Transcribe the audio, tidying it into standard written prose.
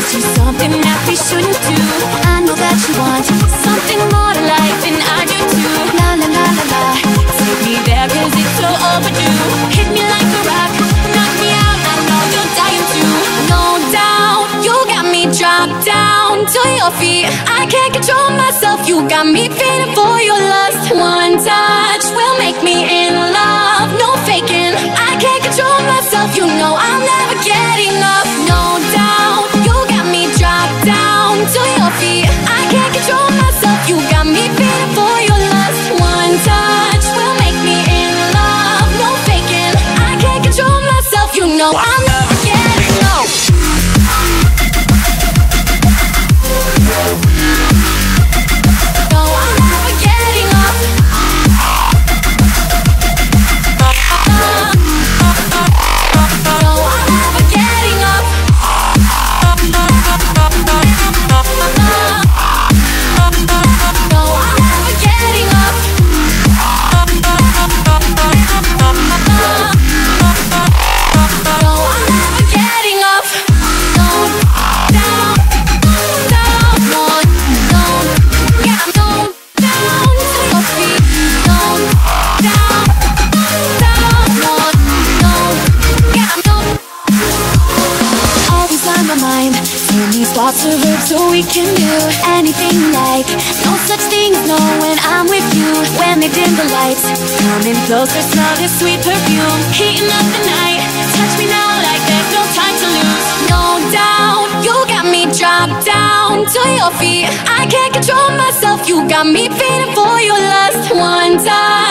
promise you something that we shouldn't do. I know that you want something more to life than I do too. La la la la la, take me there 'cause it's so overdue. Hit me like a rock, knock me out, I know you're dying to. No doubt, you got me dropped down to your feet. I can't control myself, you got me feeling for your lust. One touch will make me in love, no faking. I can't control myself, you know I'll never get enough. No doubt, you got me dropped down to your feet. I can't control myself, you got me feeling for your lust. One touch will make me in love, no faking. I can't control myself, you know I'll never get enough. Lots of verbs so we can do anything you like. No such thing as no when I'm with you. When they dim the lights, coming closer, smell this sweet perfume. Heating up the night, touch me now like there's no time to lose. No doubt, you got me dropped down to your feet. I can't control myself, you got me feeling for your lust. One time